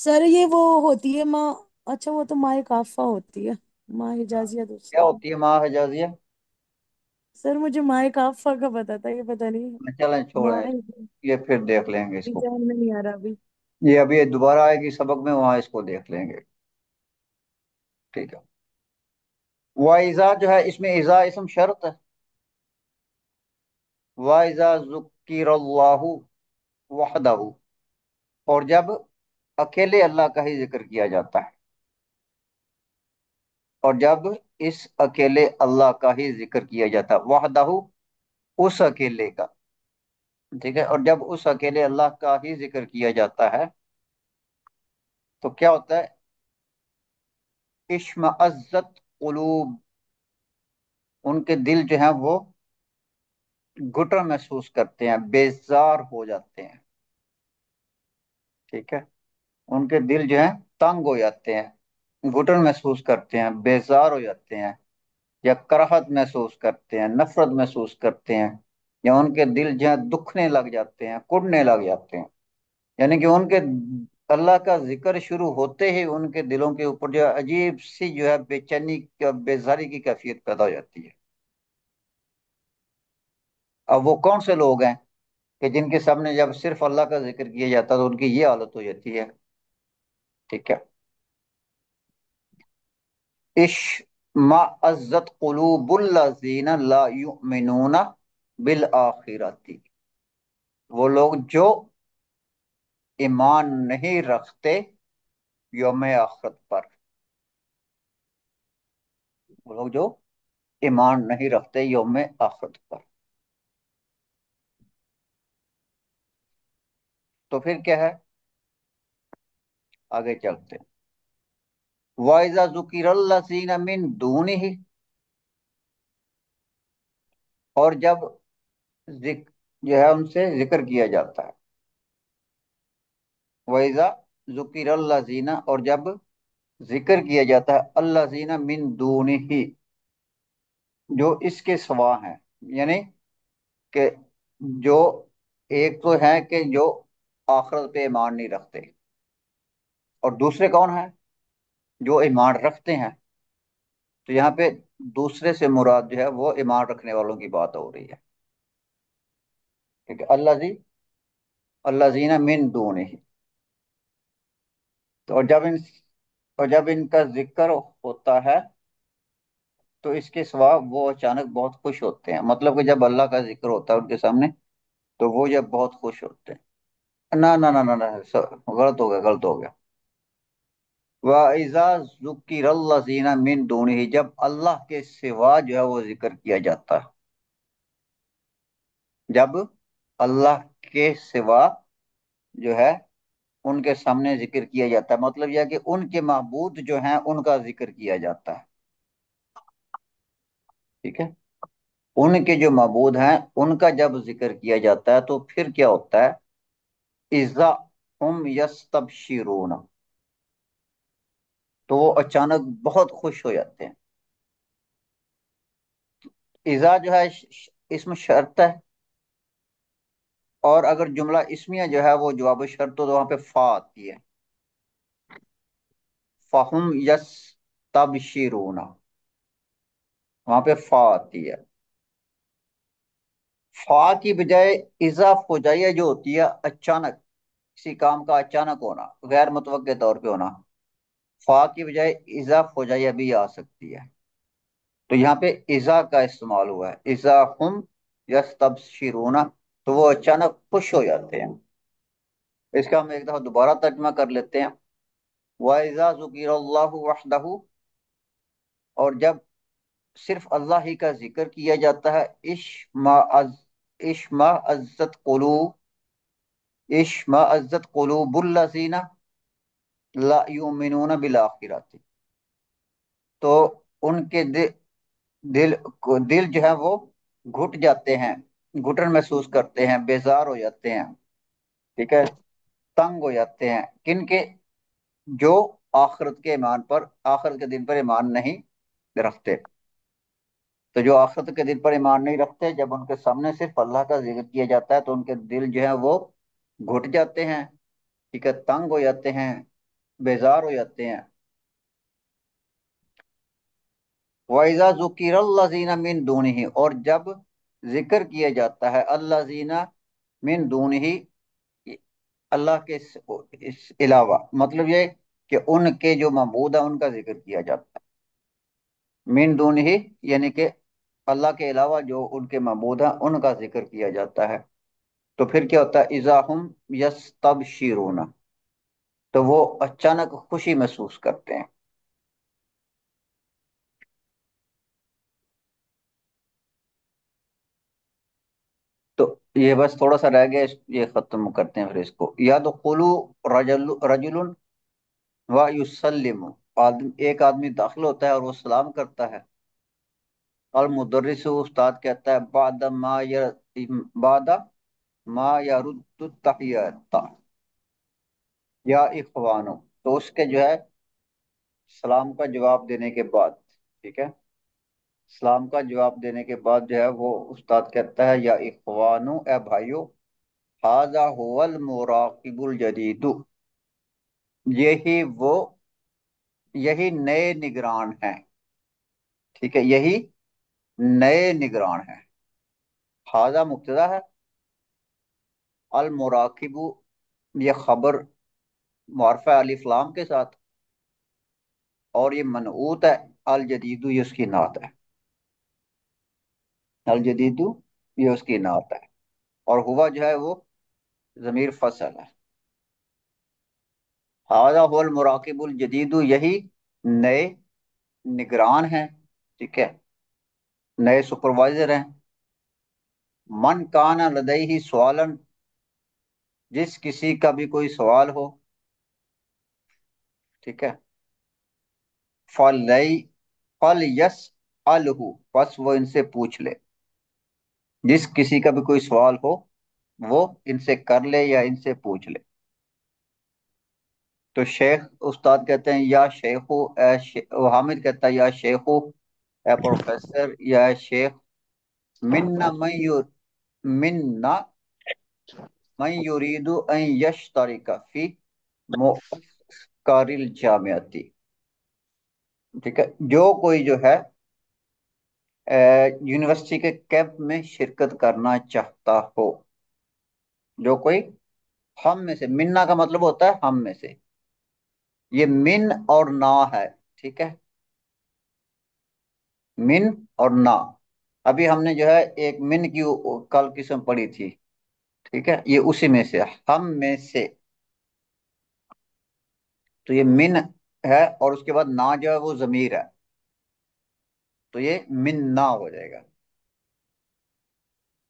سر یہ وہ ہوتی ہے ماں، اچھا وہ تو ماہ کافہ ہوتی ہے، ماہ حجازیہ کیا دوسری ہے۔ ہوتی ہے ماہ حجازیہ؟ سر مجھے ماہ کافہ کا پتا تھا، یہ پتا نہیں چلیں چھوڑیں، ماہ یہ پھر دیکھ لیں گے اس کو، ذہن میں نہیں آ رہا ابھی۔ یہ ابھی دوبارہ آئے گی سبق میں، وہاں اس کو دیکھ لیں گے، ٹھیک ہے۔ وَإِذَا جو ہے اس میں اذا اسم شرط ہے، وَإِذَا ذُكِّرَ اللَّهُ وَحْدَهُ، اور جب اکیلے اللہ کا ہی ذکر کیا جاتا ہے، اور جب اس اکیلے اللہ کا ہی ذکر کیا جاتا ہے، وحدہ، اس اکیلے کا، ٹھیک ہے، اور جب اس اکیلے اللہ کا ہی ذکر کیا جاتا ہے تو کیا ہوتا ہے؟ اشمئزت قلوب، ان کے دل جو ہیں وہ گھٹن محسوس کرتے ہیں، بیزار ہو جاتے ہیں، ٹھیک ہے، ان کے دل جو ہیں تنگ ہو جاتے ہیں، گھٹن محسوس کرتے ہیں، بیزار ہو جاتے ہیں، یا کراہت محسوس کرتے ہیں، نفرت محسوس کرتے ہیں، یا ان کے دل جو ہے دکھنے لگ جاتے ہیں، کڑنے لگ جاتے ہیں، یعنی کہ ان کے اللہ کا ذکر شروع ہوتے ہی ان کے دلوں کے اوپر جو ہے عجیب سی جو ہے بے چینی بیزاری کی کیفیت پیدا ہو جاتی ہے۔ اب وہ کون سے لوگ ہیں کہ جن کے سامنے جب صرف اللہ کا ذکر کیا جاتا ہے تو ان کی یہ حالت ہو جاتی ہے، ٹھیک ہے۔ اشمئزت قلوب الذین لا یؤمنون بالآخرۃ، وہ لوگ جو ایمان نہیں رکھتے یوم آخرت پر، وہ لوگ جو ایمان نہیں رکھتے یوم آخرت پر، تو پھر کیا ہے؟ آگے چلتے ہیں۔ وَإِذَا ذُكِرَ الَّذِينَ مِن دُونِهِ، اور جب ذکر جو ہے ان سے ذکر کیا جاتا ہے، وَإِذَا ذُكِرَ الَّذِينَ، اور جب ذکر کیا جاتا ہے الَّذِينَ مِن دُونِهِ، جو اس کے سوا ہیں، یعنی کہ جو ایک تو ہے کہ جو آخرت پہ ایمان نہیں رکھتے، اور دوسرے کون ہیں؟ جو ایمان رکھتے ہیں، تو یہاں پہ دوسرے سے مراد جو ہے وہ ایمان رکھنے والوں کی بات ہو رہی ہے، ٹھیک ہے، الذین من دونہ، تو اور جب ان کا ذکر ہوتا ہے تو اس کے سوا وہ اچانک بہت خوش ہوتے ہیں، مطلب کہ جب اللہ کا ذکر ہوتا ہے ان کے سامنے تو وہ جب بہت خوش ہوتے ہیں، نہ نہ نہ نہ نہ، غلط ہو گیا، غلط ہو گیا۔ وَإِذَا ذُكِرَ الَّذِينَ مِن دُونِهِ، جب اللہ کے سوا جو ہے وہ ذکر کیا جاتا ہے، جب اللہ کے سوا جو ہے ان کے سامنے ذکر کیا جاتا ہے، مطلب یہ کہ ان کے معبود جو ہیں ان کا ذکر کیا جاتا ہے، ٹھیک ہے، ان کے جو معبود ہیں ان کا جب ذکر کیا جاتا ہے تو پھر کیا ہوتا ہے؟ اذا ہم یستبشرون، تو وہ اچانک بہت خوش ہو جاتے ہیں۔ اذا جو ہے اسم شرط ہے، اور اگر جملہ اسمیہ جو ہے وہ جواب شرط ہو تو وہاں پہ فا آتی ہے، فہم یستبشرون، وہاں پہ فا آتی ہے۔ فا کی بجائے اذا فوجائیہ جو ہوتی ہے اچانک، کسی کام کا اچانک ہونا، غیر متوقع طور پہ ہونا، فا کی بجائے اذا فوجائیہ بھی آ سکتی ہے، تو یہاں پہ اذا کا استعمال ہوا ہے، اذا ہم یستبشرون، تو وہ اچانک خوش ہو جاتے ہیں۔ اس کا ہم ایک دفعہ دوبارہ ترجمہ کر لیتے ہیں۔ وَإِذَا ذُكِرَ اللَّهُ وَحْدَهُ، اور جب صرف اللہ ہی کا ذکر کیا جاتا ہے، اشمئزت قلوب، اشمئزت قلوب الذین لا یؤمنون بالآخرۃ، تو ان کے دل جو ہے وہ گھٹ جاتے ہیں، گھٹن محسوس کرتے ہیں، بیزار ہو جاتے ہیں، ٹھیک ہے، تنگ ہو جاتے ہیں، کن کے؟ جو آخرت کے ایمان پر، آخرت کے دن پر ایمان نہیں رکھتے، تو جو آخرت کے دن پر ایمان نہیں رکھتے جب ان کے سامنے صرف اللہ کا ذکر کیا جاتا ہے تو ان کے دل جو ہے وہ گھٹ جاتے ہیں، ٹھیک ہے، تنگ ہو جاتے ہیں، بیزار ہو جاتے ہیں. وَإِذَا ذُكِرَ الَّذِينَ مِن دُونِهِ، اور جب ذکر کیا جاتا ہے الذین من دونہ، اللہ کے اس علاوہ، مطلب یہ کہ ان کے جو معبود ہیں ان کا ذکر کیا جاتا ہے. من دونہ یعنی کہ اللہ کے علاوہ جو ان کے معبود ہیں ان کا ذکر کیا جاتا ہے، تو پھر کیا ہوتا ہے؟ اذا ہم یستبشرون، تو وہ اچانک خوشی محسوس کرتے ہیں. تو یہ بس تھوڑا سا رہ گیا، یہ ختم کرتے ہیں پھر اس کو. یدخلوا رجل و یسلم، ایک آدمی داخل ہوتا ہے اور وہ سلام کرتا ہے. المدرس، استاد کہتا ہے بعد ما یرد التحیات یا اخوانو، تو اس کے جو ہے سلام کا جواب دینے کے بعد، ٹھیک ہے، سلام کا جواب دینے کے بعد جو ہے وہ استاد کہتا ہے یا اخوانو، اے بھائیو، ھذا ھو المراقب الجدید، یہی وہ، یہی نئے نگران ہیں. ٹھیک ہے، یہی نئے نگران ہیں. ھذا مبتدا ہے، المراقب یہ خبر معرفہ الف لام کے ساتھ، اور یہ منعوت ہے. الجدید یہ اس کی نعت ہے. الجدید یہ اس کی نعت ہے، اور ہوا جو ہے وہ ضمیر فصل ہے. ھذا هو المراقب الجدید، یہی نئے نگران ہیں. ٹھیک ہے، نئے سپروائزر ہیں. من کان لدیہ سوالا، جس کسی کا بھی کوئی سوال ہو. ٹھیک ہے، فَلْيَسْأَلْهُ، بس وہ ان سے پوچھ لے. جس کسی کا بھی کوئی سوال ہو وہ ان سے کر لے یا ان سے پوچھ لے. تو شیخ استاد کہتے ہیں یا شیخو، حامد کہتا ہے یا شیخو، اے پروفیسر، یا شیخ، منا منا من یرید ان یشترک فی معسکر الجامعتی. ٹھیک ہے، جو کوئی جو ہے یونیورسٹی کے کیمپ میں شرکت کرنا چاہتا ہو. جو کوئی، ہم میں سے، منا کا مطلب ہوتا ہے ہم میں سے. یہ من اور نا ہے. ٹھیک ہے، من اور نا. ابھی ہم نے جو ہے ایک من کی کل قسم پڑھی تھی. ٹھیک ہے، یہ اسی میں سے، ہم میں سے. تو یہ من ہے اور اس کے بعد نا جو ہے وہ ضمیر ہے، تو یہ من نا ہو جائے گا.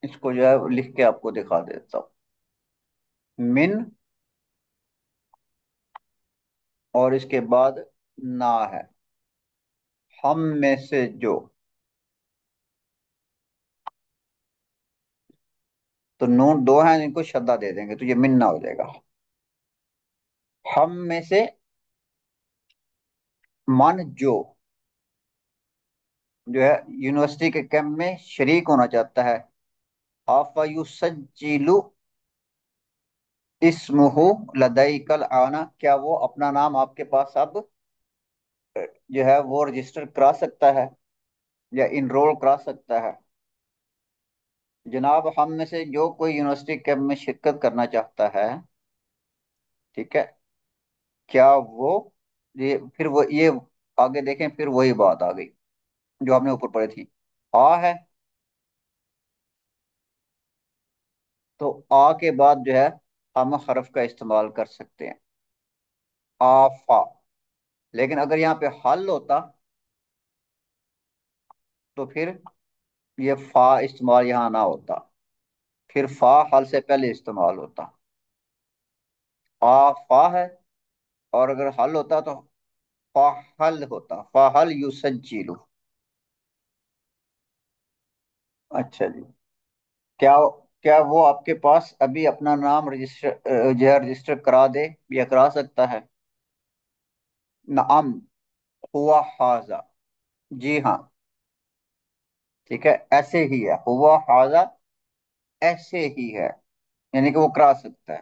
اس کو جو ہے لکھ کے آپ کو دکھا دیتا ہوں. من اور اس کے بعد نا ہے، ہم میں سے جو. تو نون دو ہیں ان کو شدہ دے دیں گے تو یہ من نہ ہو جائے گا. ہم میں سے من جو ہے یونیورسٹی کے کیمپ میں شریک ہونا چاہتا ہے. آفیسجل اسمہ لدیک الآن، کیا وہ اپنا نام آپ کے پاس اب جو ہے وہ رجسٹر کرا سکتا ہے یا انرول کرا سکتا ہے. جناب ہم میں سے جو کوئی یونیورسٹی کیمپ میں شرکت کرنا چاہتا ہے، ٹھیک ہے، کیا وہ، یہ پھر وہ یہ آگے دیکھیں، پھر وہی بات آ گئی جو ہم نے اوپر پڑھی تھی. ہے، تو کے بعد جو ہے ہم حرف کا استعمال کر سکتے ہیں، آفا. لیکن اگر یہاں پہ حل ہوتا تو پھر یہ فا استعمال یہاں نہ ہوتا، پھر فا حل سے پہلے استعمال ہوتا. فا ہے، اور اگر حل ہوتا تو فا حل ہوتا، فا حل یسجلو. اچھا جی، کیا کیا وہ آپ کے پاس ابھی اپنا نام رجسٹر جو ہے رجسٹر کرا دے یا کرا سکتا ہے؟ نعم ہوا حاضہ، جی ہاں. ٹھیک ہے، ایسے ہی ہے، ہوا حاضہ ایسے ہی ہے، یعنی کہ وہ کرا سکتا ہے.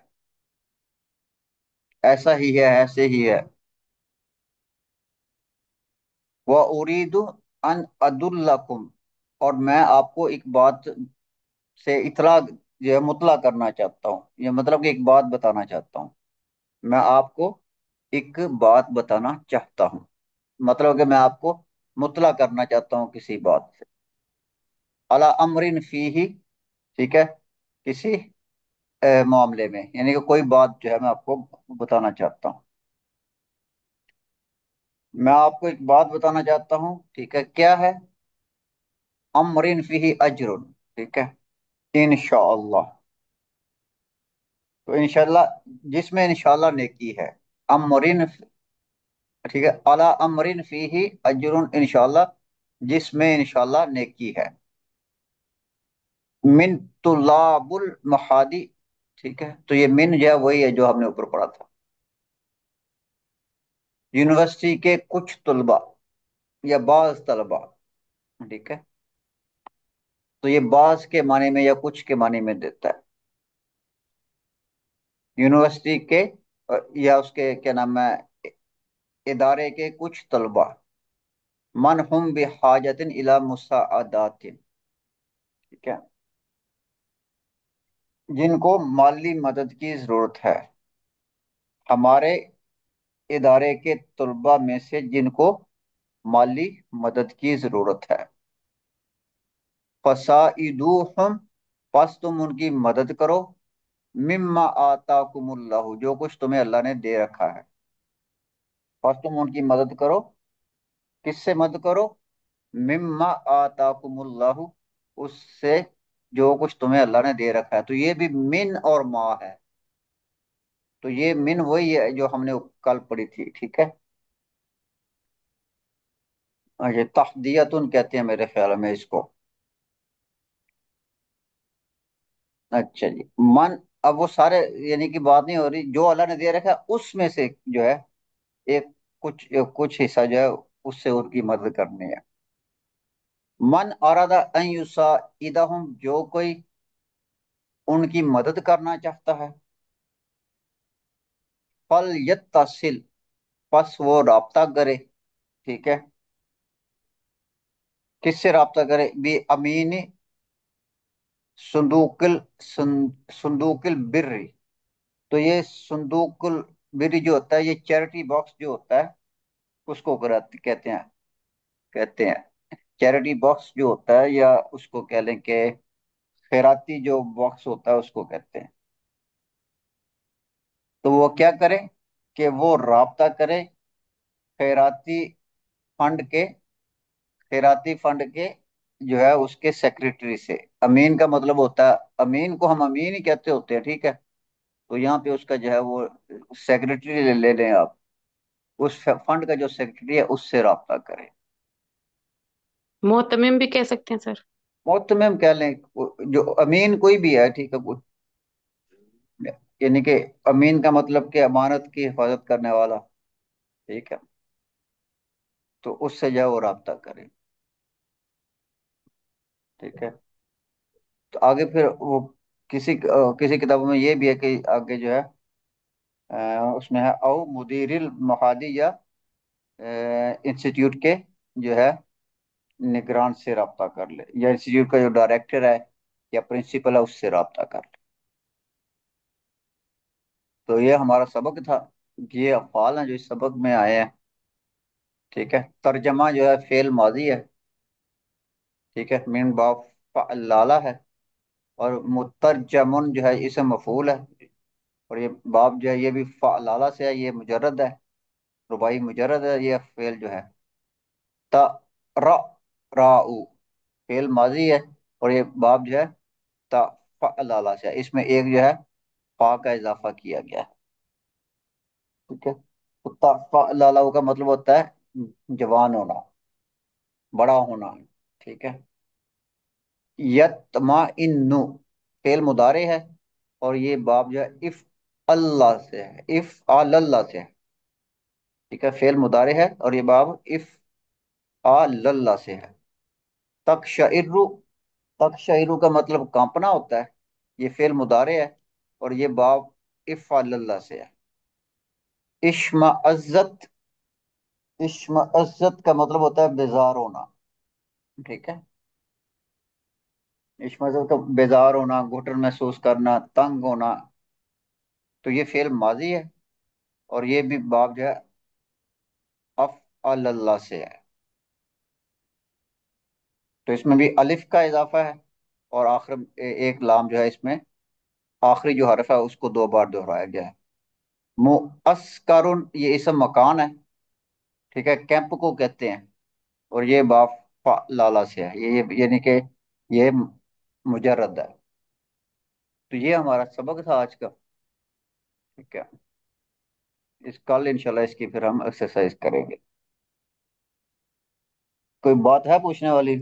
ایسا ہی ہے، ایسے ہی ہے. وَأُرِيدُ أَنْ أَدُلَّكُمْ، اور میں آپ کو ایک بات سے اطلاع جو ہے مطلع کرنا چاہتا ہوں، یہ مطلب کہ ایک بات بتانا چاہتا ہوں، میں آپ کو ایک بات بتانا چاہتا ہوں، مطلب کہ میں آپ کو مطلع کرنا چاہتا ہوں کسی بات سے، علی امرن فیہ، ٹھیک ہے، کسی معاملے میں، یعنی کہ کوئی بات جو ہے میں آپ کو بتانا چاہتا ہوں، میں آپ کو ایک بات بتانا چاہتا ہوں، ٹھیک ہے، کیا ہے؟ امرن فیہ اجر، ٹھیک ہے، انشاءاللہ، تو انشاءاللہ جس میں انشاءاللہ نیکی ہے، امرن، ٹھیک ہے، اعلی امرن فیہ اجر انشاءاللہ، جس میں انشاءاللہ نیکی ہے، من طلاب المحادی، ٹھیک ہے، تو یہ من جو ہے وہی ہے جو ہم نے اوپر پڑھا تھا، یونیورسٹی کے کچھ طلباء یا بعض طلباء، ٹھیک ہے، تو یہ بعض کے معنی میں یا کچھ کے معنی میں دیتا ہے، یونیورسٹی کے یا اس کے کیا نام ہے ادارے کے کچھ طلباء، من ہم بحاجت الی مساعدات، ٹھیک ہے، جن کو مالی مدد کی ضرورت ہے، ہمارے ادارے کے طلباء میں سے جن کو مالی مدد کی ضرورت ہے، فسائدوہم، پس تم ان کی مدد کرو، مما آتاکم اللہ، جو کچھ تمہیں اللہ نے دے رکھا ہے، پس تم ان کی مدد کرو، کس سے مدد کرو؟ مما آتاکم اللہ، اس سے جو کچھ تمہیں اللہ نے دے رکھا ہے، تو یہ بھی من اور ما ہے، تو یہ من وہی ہے جو ہم نے کل پڑھی تھی، ٹھیک ہے، یہ تحدیتن کہتے ہیں میرے خیال میں اس کو، اچھا جی، من، اب وہ سارے یعنی کہ بات نہیں ہو رہی، جو اللہ نے دے رکھا ہے اس میں سے جو ہے ایک کچھ حصہ جو ہے اس سے ان کی مدد کرنی ہے، من ارادہ ان یساعدہم، جو کوئی ان کی مدد کرنا چاہتا ہے، فلیتصل، پس وہ رابطہ کرے، ٹھیک ہے، کس سے رابطہ کرے؟ بھی امین صندوق صندوق البر، تو یہ صندوق البر جو ہوتا ہے یہ چیریٹی باکس جو ہوتا ہے اس کو کہتے ہیں چیریٹی باکس جو ہوتا ہے، یا اس کو کہہ لیں کہ خیراتی جو باکس ہوتا ہے اس کو کہتے ہیں، تو وہ کیا کرے کہ وہ رابطہ کرے خیراتی فنڈ کے خیراتی فنڈ کے جو ہے اس کے سیکریٹری سے، امین کا مطلب ہوتا ہے، امین کو ہم امین ہی کہتے ہوتے ہیں، ٹھیک ہے، تو یہاں پہ اس کا جو ہے وہ سیکریٹری لے لیں آپ، اس فنڈ کا جو سیکریٹری ہے اس سے رابطہ کریں، محتمم بھی کہہ سکتے ہیں سر؟ محتمم کہہ لیں، جو امین کوئی بھی ہے، ٹھیک ہے، یعنی کہ امین کا مطلب کہ امانت کی حفاظت کرنے والا، ٹھیک ہے، تو اس سے جو ہے وہ رابطہ کریں، ٹھیک ہے، تو آگے پھر وہ کسی کتابوں میں یہ بھی ہے کہ آگے جو ہے اس میں ہے او مدیر المحادی، یا انسٹیٹیوٹ کے جو ہے نگران سے رابطہ کر لے، یا انسٹیٹیوٹ کا جو ڈائریکٹر ہے یا پرنسپل ہے اس سے رابطہ کر لے، تو یہ ہمارا سبق تھا، یہ افعال ہیں جو اس سبق میں آئے ہیں، ٹھیک ہے، ترجمہ جو ہے فعل ماضی ہے، ٹھیک ہے، من باب فعلالہ ہے، اور مترجمن جو ہے اسم مفعول ہے، اور یہ باب جو ہے یہ بھی فعلالہ سے ہے، یہ مجرد ہے، رباعی مجرد ہے یہ فعل جو ہے، تا را راؤ فعل ماضی ہے، اور یہ باب جو ہے تا فعلالہ سے ہے، اس میں ایک جو ہے فا کا اضافہ کیا گیا ہے، ٹھیک ہے، تو تا فعلالہ کا مطلب ہوتا ہے جوان ہونا، بڑا ہونا، ٹھیک ہے، یتمعنو فعل مضارع ہے، اور یہ باب جو ہے اف اللہ سے ہے، اف اللہ سے ہے، ٹھیک ہے، فعل مضارع ہے اور یہ باب اف اللہ سے ہے، تقشعر، تقشعر کا مطلب کانپنا ہوتا ہے، یہ فعل مضارع ہے اور یہ باب اف اللہ سے ہے، اشمعزت اشمئزت کا مطلب ہوتا ہے بیزار ہونا، ٹھیک ہے؟ اشمئزت کا بیزار ہونا، گھٹن محسوس کرنا، تنگ ہونا، تو یہ فعل ماضی ہے، اور یہ بھی باب جو ہے افعل اللہ سے ہے، تو اس میں بھی الف کا اضافہ ہے، اور آخر ایک لام جو ہے اس میں آخری جو حرف ہے اس کو 2 بار دہرایا گیا ہے۔ مؤسکرن یہ اسم مکان ہے، ٹھیک ہے، کیمپ کو کہتے ہیں، اور یہ باف لالا سے ہے، یعنی کہ یہ مجرد ہے۔ تو یہ ہمارا سبق تھا آج کا، ٹھیک ہے؟ کل انشاءاللہ اس کی پھر ہم ایکسرسائز کریں گے۔ کوئی بات ہے پوچھنے والی؟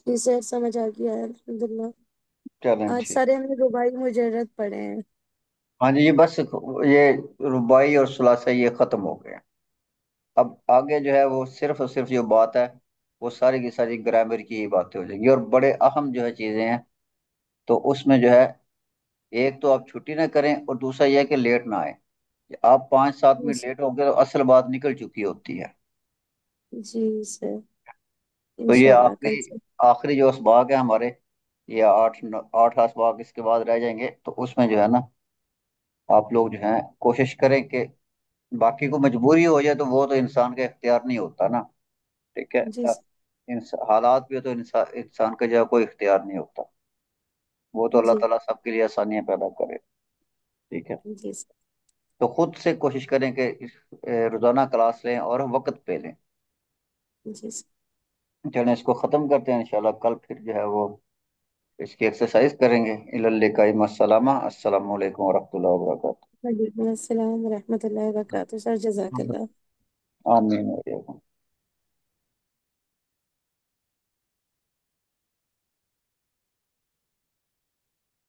جی سر سمجھ آ گیا ہے الحمدللہ۔ چلیں آج ٹھیک۔ سارے ہم نے رباعی مجرد پڑھے ہیں۔ ہاں جی، یہ بس یہ رباعی اور ثلاثی یہ ختم ہو گئے، اب آگے جو ہے وہ صرف اور صرف جو بات ہے وہ ساری کی ساری گرامر کی ہی باتیں ہو جائیں گی، اور بڑے اہم جو ہے چیزیں ہیں، تو اس میں جو ہے ایک تو آپ چھٹی نہ کریں، اور دوسرا یہ ہے کہ لیٹ نہ آئیں۔ آپ 5-7 منٹ لیٹ ہو گئے تو اصل بات نکل چکی ہوتی ہے۔ جی سر تو یہ انشاءاللہ کل سے۔ آخری جو اسباق ہے ہمارے، یہ 8 اسباق اس کے بعد رہ جائیں گے، تو اس میں جو ہے نا آپ لوگ جو ہیں کوشش کریں کہ باقی کو مجبوری ہو جائے تو وہ تو انسان کا اختیار نہیں ہوتا نا، ٹھیک ہے؟ جی سر۔ حالات بھی تو انسان کا جو ہے کوئی اختیار نہیں ہوتا، وہ تو اللہ جی تعالیٰ سب کے لیے آسانیاں پیدا کرے، ٹھیک ہے؟ جی سر۔ تو خود سے کوشش کریں کہ روزانہ کلاس لیں اور وقت پہ لیں۔ جی سر۔ چلیں اس کو ختم کرتے ہیں، انشاءاللہ کل پھر جو ہے وہ اس کی ایکسرسائز کریں گے۔ السلام، السلام علیکم ورحمۃ اللہ وبرکاتہ۔ وعلیکم السلام ورحمۃ اللہ وبرکاتہ سر، جزاک اللہ۔ آمین۔